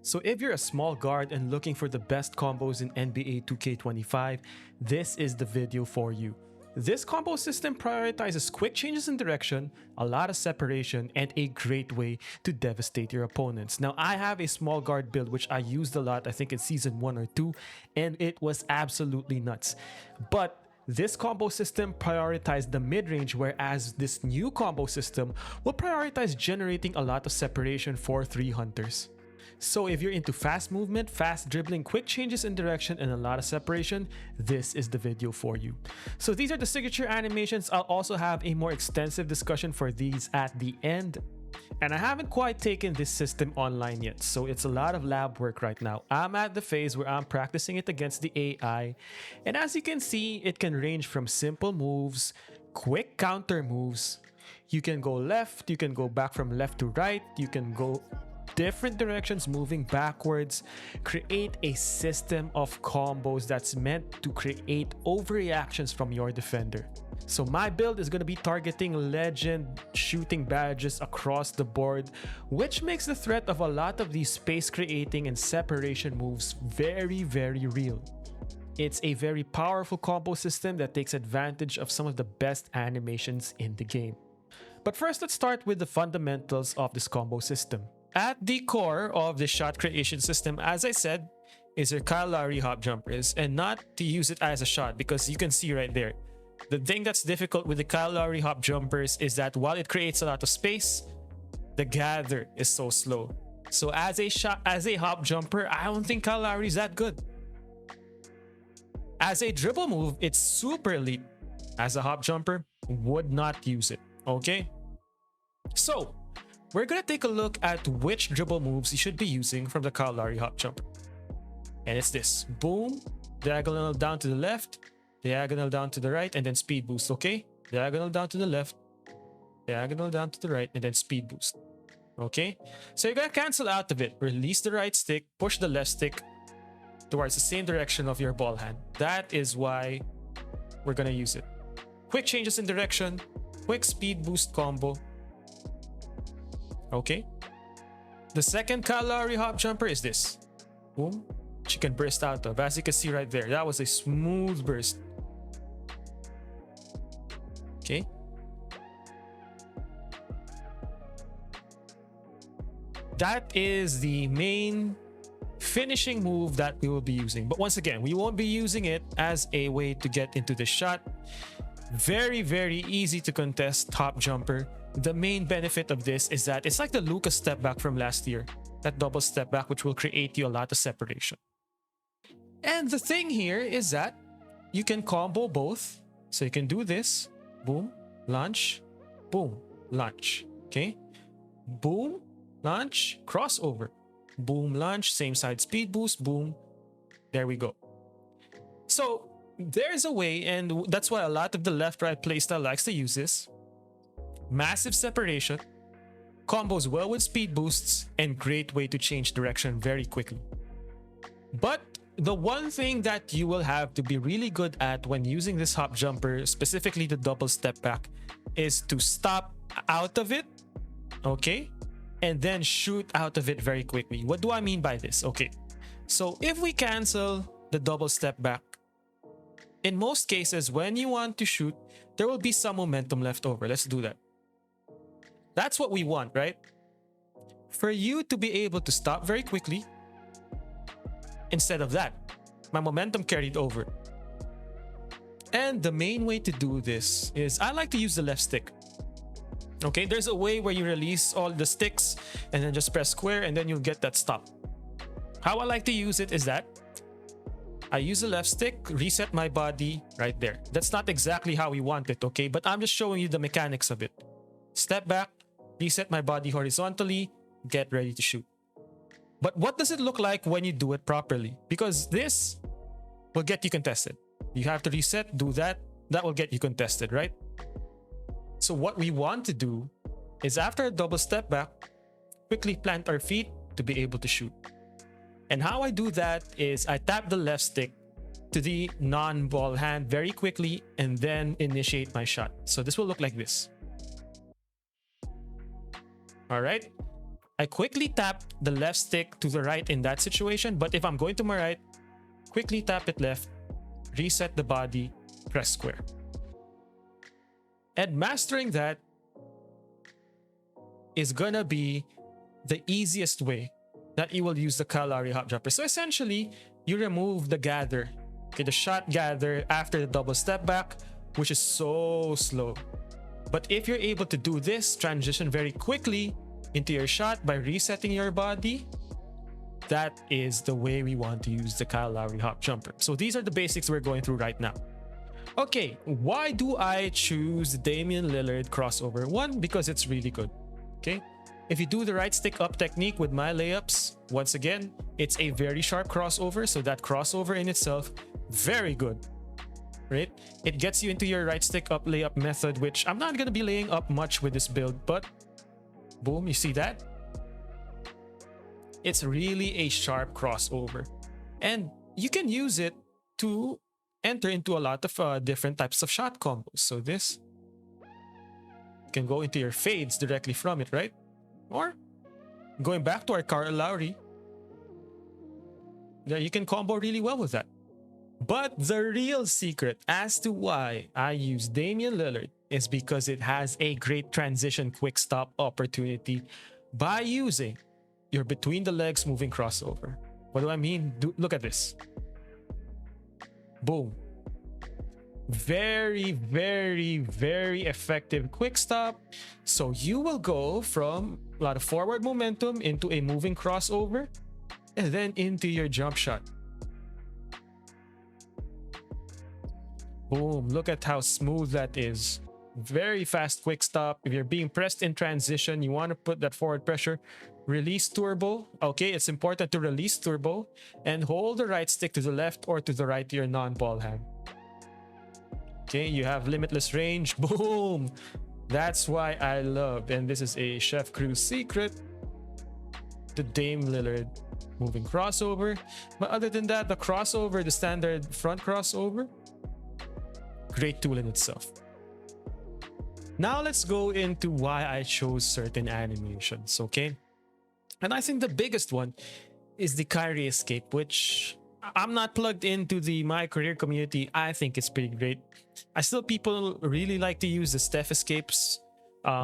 So if you're a small guard and looking for the best combos in NBA 2K25, this is the video for you. This combo system prioritizes quick changes in direction, a lot of separation, and a great way to devastate your opponents. Now, I have a small guard build which I used a lot, I think in season 1 or 2, and it was absolutely nuts. But this combo system prioritized the mid-range, whereas this new combo system will prioritize generating a lot of separation for 3 hunters. So if you're into fast movement, fast dribbling, quick changes in direction, and a lot of separation, this is the video for you. So these are the signature animations. I'll also have a more extensive discussion for these at the end. And I haven't quite taken this system online yet, so it's a lot of lab work right now. I'm at the phase where I'm practicing it against the AI. And as you can see, it can range from simple moves, quick counter moves. You can go left, you can go back from left to right, you can go different directions moving backwards. Create a system of combos that's meant to create overreactions from your defender. So my build is going to be targeting legend shooting badges across the board, which makes the threat of a lot of these space creating and separation moves very, very real. It's a very powerful combo system that takes advantage of some of the best animations in the game. But first, let's start with the fundamentals of this combo system. At the core of the shot creation system, as I said, is your Kyle Lowry hop jumpers, and not to use it as a shot, because you can see right there. The thing that's difficult with the Kyle Lowry hop jumpers is that while it creates a lot of space, the gather is so slow. So as a hop jumper, I don't think Kyle Lowry is that good. As a dribble move, it's super elite. As a hop jumper, would not use it. Okay? So we're gonna take a look at which dribble moves you should be using from the Kyle Lowry hop jumper. And it's this. Boom, diagonal down to the left, diagonal down to the right, and then speed boost, okay? Diagonal down to the left, diagonal down to the right, and then speed boost. Okay? So you're gonna cancel out of it. Release the right stick, push the left stick towards the same direction of your ball hand. That is why we're gonna use it. Quick changes in direction, quick speed boost combo. Okay? The second Kyle Lowry hop jumper is this. Boom. She can burst out of. As you can see right there, that was a smooth burst. Okay. That is the main finishing move that we will be using. But once again, we won't be using it as a way to get into the shot. Very, very easy to contest hop jumper. The main benefit of this is that it's like the Luka step back from last year. That double step back, which will create you a lot of separation. And the thing here is that you can combo both. So you can do this. Boom, launch, boom, launch. Okay? Boom, launch, crossover. Boom, launch, same side speed boost, boom. There we go. So there's a way, and that's why a lot of the left-right playstyle likes to use this. Massive separation, combos well with speed boosts, and great way to change direction very quickly. But the one thing that you will have to be really good at when using this hop jumper, specifically the double step back, is to stop out of it, okay? And then shoot out of it very quickly. What do I mean by this? Okay, so if we cancel the double step back, in most cases, when you want to shoot, there will be some momentum left over. Let's do that. That's what we want, right? For you to be able to stop very quickly. Instead of that, my momentum carried over. And the main way to do this is I like to use the left stick. Okay, there's a way where you release all the sticks and then just press square and then you'll get that stop. How I like to use it is that I use the left stick, reset my body right there. That's not exactly how we want it, okay? But I'm just showing you the mechanics of it. Step back, reset my body horizontally, get ready to shoot. But what does it look like when you do it properly? Because this will get you contested. You have to reset, do that. That will get you contested, right? So what we want to do is after a double step back, quickly plant our feet to be able to shoot. And how I do that is I tap the left stick to the non-ball hand very quickly and then initiate my shot. So this will look like this. All right. I quickly tap the left stick to the right in that situation. But if I'm going to my right, quickly tap it left, reset the body, press square. And mastering that is gonna be the easiest way that you will use the Kyle Lowry hop jumper. So essentially, you remove the gather, okay, the shot gather after the double step back, which is so slow. But if you're able to do this transition very quickly into your shot by resetting your body, that is the way we want to use the Kyle Lowry hop jumper. So these are the basics we're going through right now. Okay, why do I choose the Damian Lillard crossover? One, because it's really good. Okay, if you do the right stick up technique with my layups, once again, it's a very sharp crossover. So that crossover in itself, very good, right? It gets you into your right stick up layup method, which I'm not going to be laying up much with this build, but boom, you see that? It's really a sharp crossover. And you can use it to enter into a lot of different types of shot combos. So this can go into your fades directly from it, right? Or going back to our Kyle Lowry, yeah, you can combo really well with that. But the real secret as to why I use Damian Lillard is because it has a great transition quick stop opportunity by using your between the legs moving crossover. What do I mean? Look at this. Boom. Very, very, very effective quick stop. So you will go from a lot of forward momentum into a moving crossover and then into your jump shot. Boom. Look at how smooth that is. Very fast quick stop. If you're being pressed in transition, you want to put that forward pressure. Release turbo. Okay, it's important to release turbo and hold the right stick to the left or to the right to your non-ball hand. Okay, you have limitless range. Boom. That's why I love, and this is a Chef Cruz secret, the Dame Lillard moving crossover. But other than that, the crossover, the standard front crossover, great tool in itself. Now let's go into why I chose certain animations, okay? And I think the biggest one is the Kyrie escape, which I'm not plugged into the My Career community. I think it's pretty great. People really like to use the Steph escapes,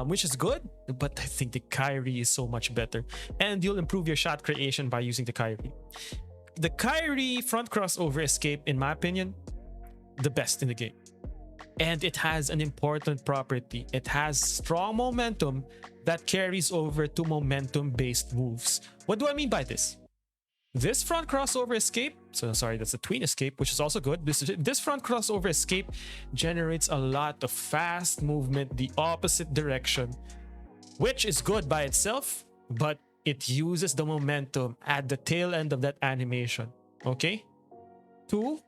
which is good, but I think the Kyrie is so much better. And you'll improve your shot creation by using the Kyrie. The Kyrie front crossover escape, in my opinion, the best in the game. And it has an important property. It has strong momentum that carries over to momentum-based moves. What do I mean by this? This front crossover escape, so sorry, that's a tween escape, which is also good. This front crossover escape generates a lot of fast movement the opposite direction, which is good by itself, but it uses the momentum at the tail end of that animation, okay? To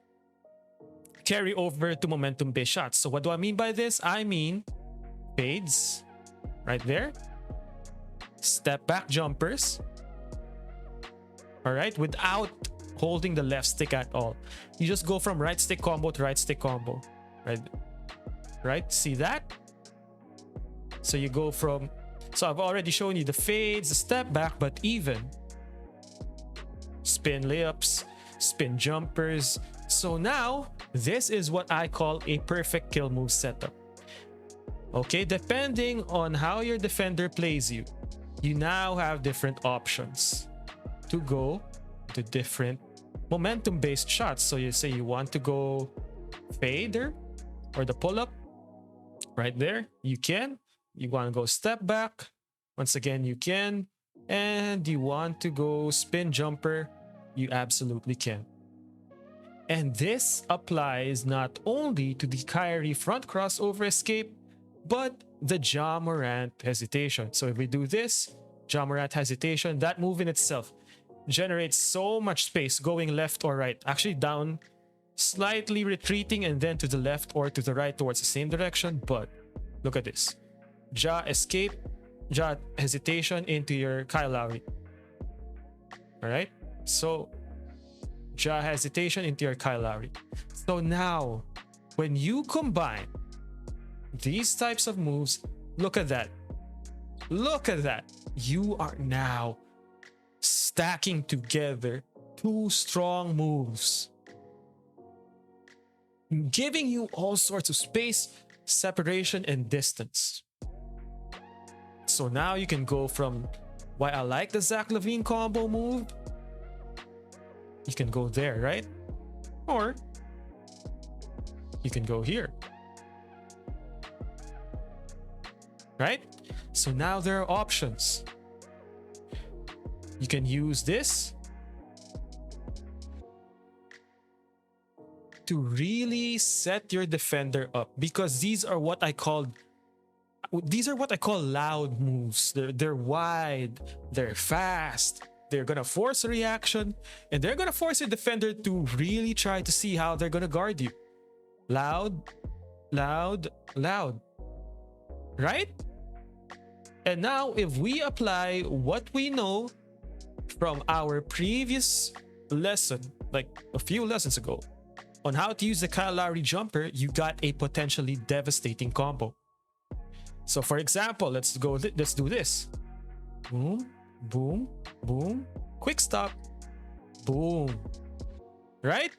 carry over to momentum-based shots. So what do I mean by this? I mean fades, right there. Step back jumpers. All right, without holding the left stick at all. You just go from right stick combo to right stick combo, right? Right, see that? So you go from, so I've already shown you the fades, the step back, but even spin layups, spin jumpers. So now, this is what I call a perfect kill move setup. Okay, depending on how your defender plays you, you now have different options to go to different momentum-based shots. So you say you want to go fader or the pull-up, right there, you can. You want to go step back, once again, you can. And you want to go spin jumper, you absolutely can. And this applies not only to the Kyrie front crossover escape, but the Ja Morant hesitation. So if we do this, Ja Morant hesitation, that move in itself generates so much space going left or right. Actually down, slightly retreating, and then to the left or to the right towards the same direction. But look at this. Ja escape, Ja hesitation into your Kyle Lowry. Alright? So Ja hesitation into your Kyle Lowry. So now, when you combine these types of moves, look at that. Look at that. you are now stacking together two strong moves, giving you all sorts of space, separation, and distance. So now you can go from why I like the Zach LaVine combo move. You can go there, right? Or you can go here. Right? So now there are options. You can use this to really set your defender up, because these are what I call loud moves. They're wide, they're fast, they're gonna force a reaction, and they're gonna force your defender to really try to see how they're gonna guard you. Loud, loud, loud. Right? And now if we apply what we know from our previous lesson, like a few lessons ago, on how to use the Kyle Lowry jumper, you got a potentially devastating combo. So for example, let's do this. Boom, boom, boom, quick stop, boom. Right?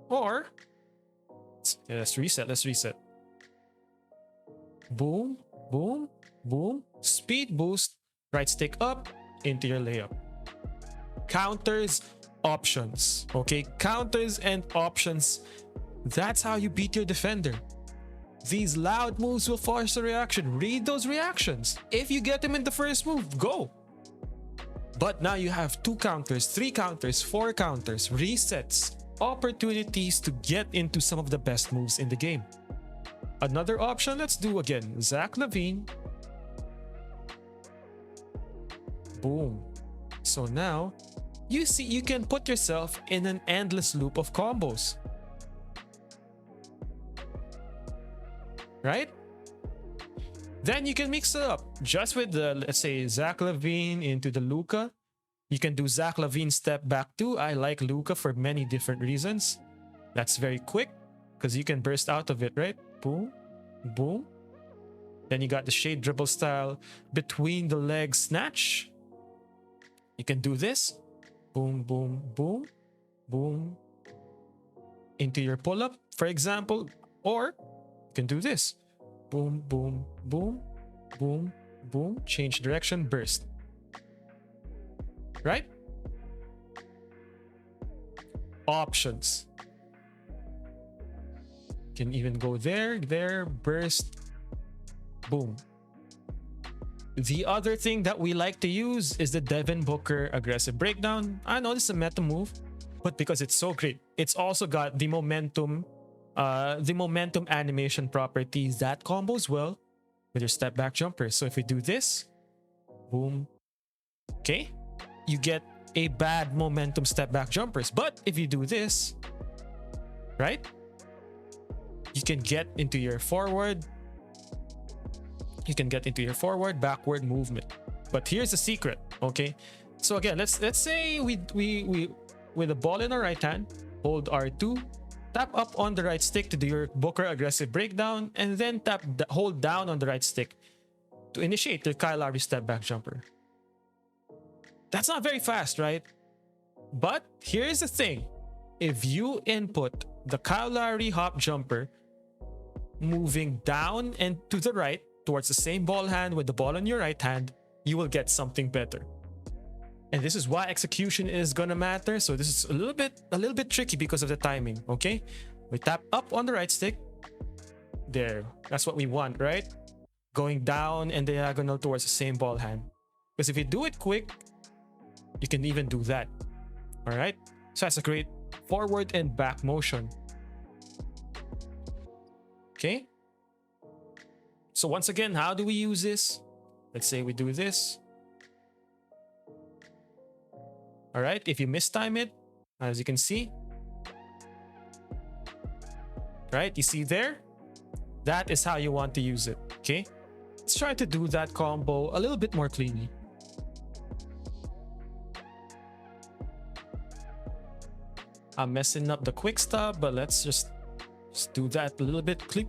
Or let's reset. Boom, boom, boom, speed boost, right stick up, into your layup. Counters, options. Okay, counters and options. That's how you beat your defender. These loud moves will force a reaction. Read those reactions. If you get them in the first move, go. But now you have 2 counters, 3 counters, 4 counters, resets, opportunities to get into some of the best moves in the game. Another option, let's do again. Zach LaVine. Boom. So now, you see, you can put yourself in an endless loop of combos. Right? Then you can mix it up. Just with the, let's say, Zach LaVine into the Luka. You can do Zach LaVine step back too. I like Luka for many different reasons. That's very quick because you can burst out of it, right? Boom, boom. Then you got the shade dribble style between the legs snatch. You can do this. Boom, boom, boom, boom. Into your pull-up, for example. Or you can do this. Boom, boom, boom, boom, boom. Change direction, burst. Right? Options. You can even go there, burst, boom. The other thing that we like to use is the Devin Booker aggressive breakdown. I know this is a meta move, but because it's so great, it's also got the momentum animation properties that combos well with your step back jumper. So if we do this, boom, okay, you get a bad momentum step back jumpers. But if you do this, right, you can get into your forward. You can get into your forward, backward movement. But here's the secret, okay? So again, let's say we with the ball in our right hand, hold R2, tap up on the right stick to do your Booker aggressive breakdown, and then hold down on the right stick to initiate your Kyle Lowry step back jumper. That's not very fast, right? But here's the thing. If you input the Kyle Lowry hop jumper moving down and to the right towards the same ball hand with the ball in your right hand, you will get something better. And this is why execution is gonna matter. So this is a little bit tricky because of the timing, okay? We tap up on the right stick. There, that's what we want, right? Going down and diagonal towards the same ball hand. Because if you do it quick, you can even do that. All right? So that's a great forward and back motion. Okay? So once again, how do we use this? Let's say we do this. All right, if you mistime it, as you can see, right, you see there, that is how you want to use it. Okay, let's try to do that combo a little bit more cleanly. I'm messing up the quick stop, but let's just do that a little bit clean.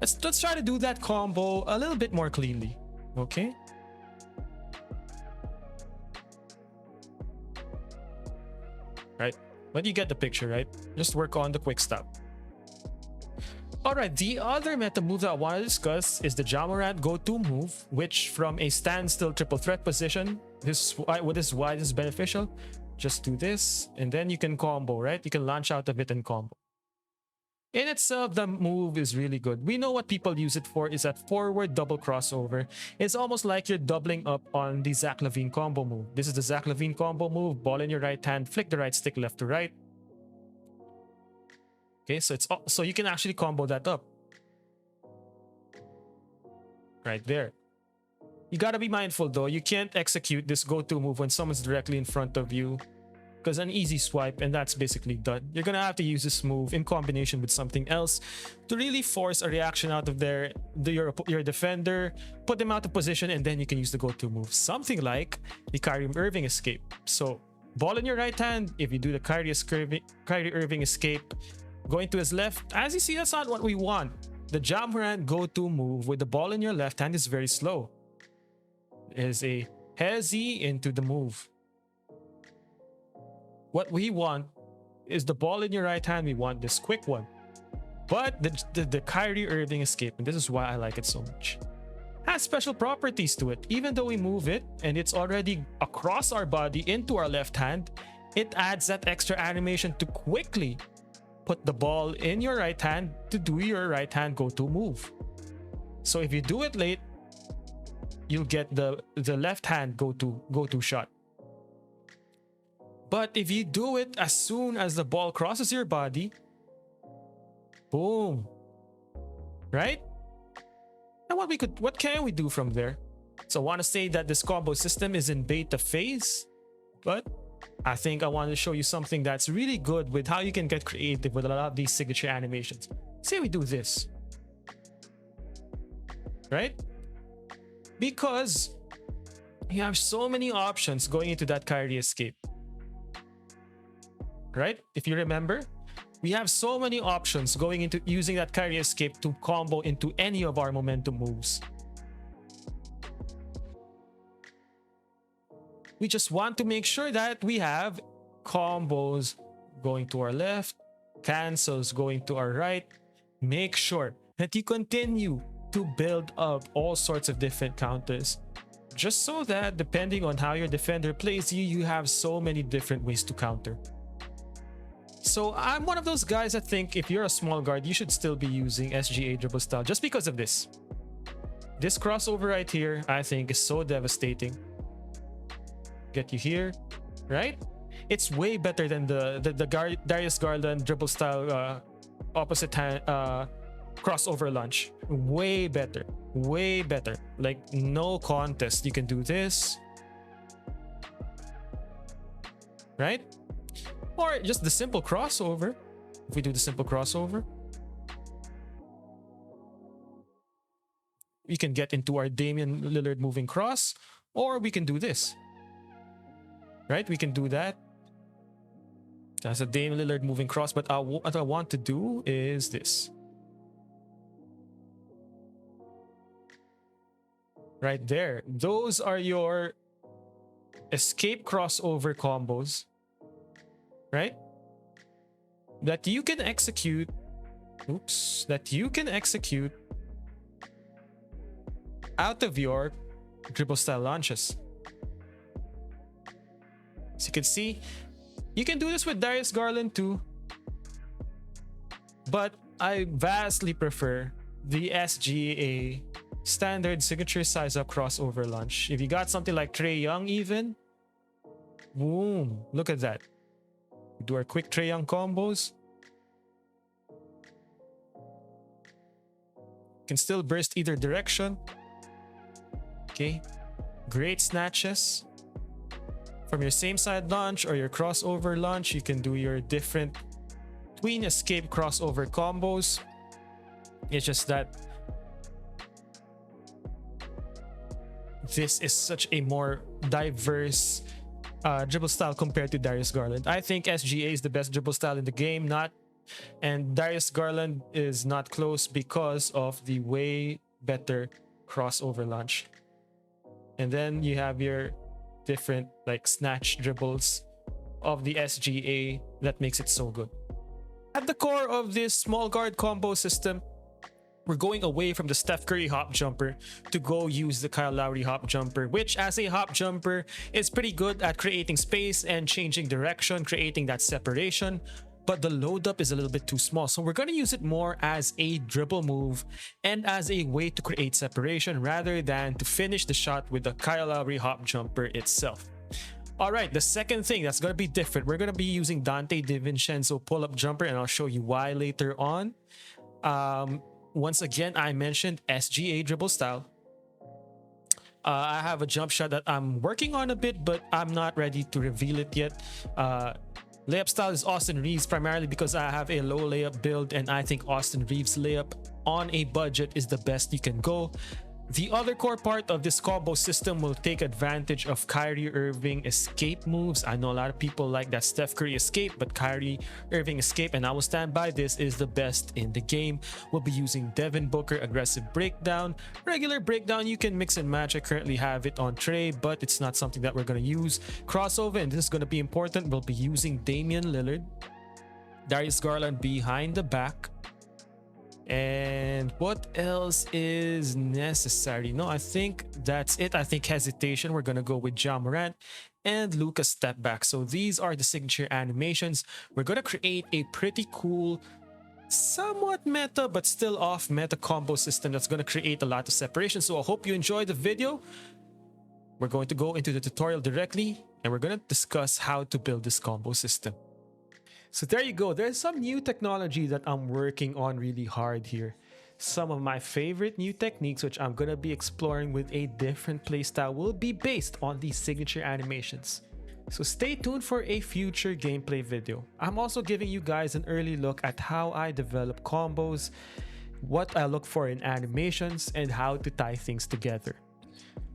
Let's try to do that combo a little bit more cleanly. Okay. Right. But you get the picture, right? Just work on the quick stop. Alright, the other meta move that I want to discuss is the Morant go-to move, which from a standstill triple threat position, this is why this is beneficial. Just do this, and then you can combo, right? You can launch out of it and combo. In itself, the move is really good. We know what people use it for is that forward double crossover. It's almost like you're doubling up on the Zach LaVine combo move. This is the Zach LaVine combo move. Ball in your right hand, flick the right stick left to right. Okay, so you can actually combo that up. Right there. You gotta be mindful though. You can't execute this go-to move when someone's directly in front of you, because an easy swipe and that's basically done. You're gonna have to use this move in combination with something else to really force a reaction out of your defender, put them out of position, and then you can use the go-to move. Something like the Kyrie Irving escape. So ball in your right hand. If you do the Kyrie Irving escape, going to his left, as you see, that's not what we want. The Morant go-to move with the ball in your left hand is very slow. It is a hezzy into the move. What we want is the ball in your right hand. We want this quick one. But the Kyrie Irving escape, and this is why I like it so much, has special properties to it. Even though we move it and it's already across our body into our left hand, it adds that extra animation to quickly put the ball in your right hand to do your right hand go-to move. So if you do it late, you'll get the left hand go-to shot. But if you do it as soon as the ball crosses your body, boom, right? And what can we do from there? So I want to say that this combo system is in beta phase, but I think I want to show you something that's really good with how you can get creative with a lot of these signature animations. Say we do this, right? Because you have so many options going into that Kyrie escape, right? If you remember, we have so many options going into using that Kyrie escape to combo into any of our momentum moves. We just want to make sure that we have combos going to our left, cancels going to our right. Make sure that you continue to build up all sorts of different counters, just so that depending on how your defender plays you, you have so many different ways to counter. So I'm one of those guys that think if you're a small guard, you should still be using SGA dribble style just because of this. This crossover right here, I think, is so devastating. Get you here, right? It's way better than the Darius Garland dribble style opposite hand crossover launch. Way better, way better. Like no contest. You can do this, right? Or just the simple crossover. If we do the simple crossover, we can get into our Damian Lillard moving cross, or we can do this. Right? We can do that. That's a Damian Lillard moving cross, but what I want to do is this. Right there. Those are your escape crossover combos, right? That you can execute. Oops. That you can execute out of your dribble style launches. As you can see, you can do this with Darius Garland too, but I vastly prefer the SGA standard signature size up crossover launch. If you got something like Trae Young even, boom, look at that. We do our quick Trae Young combos. Can still burst either direction. Okay, great snatches. From your same side launch or your crossover launch, you can do your different tween escape crossover combos. It's just that this is such a more diverse dribble style compared to Darius Garland. I think SGA is the best dribble style in the game, and Darius Garland is not close because of the way better crossover launch. And then you have your different like snatch dribbles of the SGA that makes it so good. At the core of this small guard combo system, we're going away from the Steph Curry hop jumper to go use the Kyle Lowry hop jumper, which as a hop jumper is pretty good at creating space and changing direction, creating that separation. But the load up is a little bit too small. So we're going to use it more as a dribble move and as a way to create separation rather than to finish the shot with the Kyle Lowry hop jumper itself. All right, the second thing that's going to be different, we're going to be using Dante DiVincenzo pull-up jumper, and I'll show you why later on. Once again, I mentioned SGA dribble style. I have a jump shot that I'm working on a bit, but I'm not ready to reveal it yet. Layup style is Austin Reeves, primarily because I have a low layup build, and I think Austin Reeves layup on a budget is the best you can go. The other core part of this combo system will take advantage of Kyrie Irving escape moves. I know a lot of people like that Steph Curry escape, but Kyrie Irving escape, and I will stand by this, is the best in the game. We'll be using Devin Booker aggressive breakdown. Regular breakdown, you can mix and match. I currently have it on Trey, but it's not something that we're going to use. Crossover, and this is going to be important, we'll be using Damian Lillard, Darius Garland behind the back. And what else is necessary? No, I think that's it. I think hesitation, we're gonna go with Morant and Luka step back. So these are the signature animations. We're gonna create a pretty cool, somewhat meta but still off meta combo system that's gonna create a lot of separation. So I hope you enjoyed the video. We're going to go into the tutorial directly, and we're gonna discuss how to build this combo system. So there you go. There's some new technology that I'm working on really hard here. Some of my favorite new techniques, which I'm going to be exploring with a different playstyle, will be based on these signature animations. So stay tuned for a future gameplay video. I'm also giving you guys an early look at how I develop combos, what I look for in animations, and how to tie things together.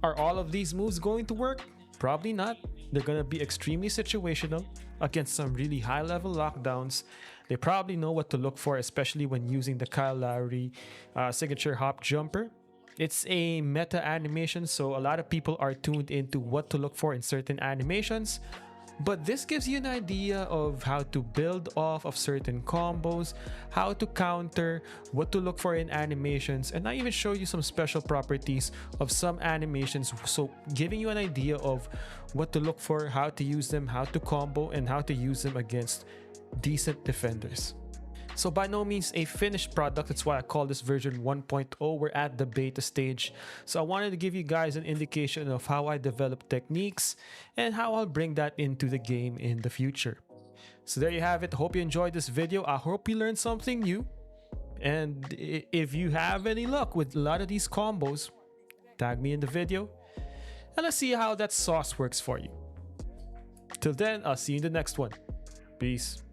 Are all of these moves going to work? Probably not. They're going to be extremely situational against some really high-level lockdowns. They probably know what to look for, especially when using the Kyle Lowry signature hop jumper. It's a meta animation, so a lot of people are tuned into what to look for in certain animations. But this gives you an idea of how to build off of certain combos, how to counter, what to look for in animations, and I even show you some special properties of some animations, so giving you an idea of what to look for, how to use them, how to combo, and how to use them against decent defenders. So by no means a finished product, that's why I call this version 1.0. We're at the beta stage. So I wanted to give you guys an indication of how I develop techniques and how I'll bring that into the game in the future. So there you have it. Hope you enjoyed this video. I hope you learned something new. And if you have any luck with a lot of these combos, tag me in the video and let's see how that sauce works for you. Till then, I'll see you in the next one. Peace.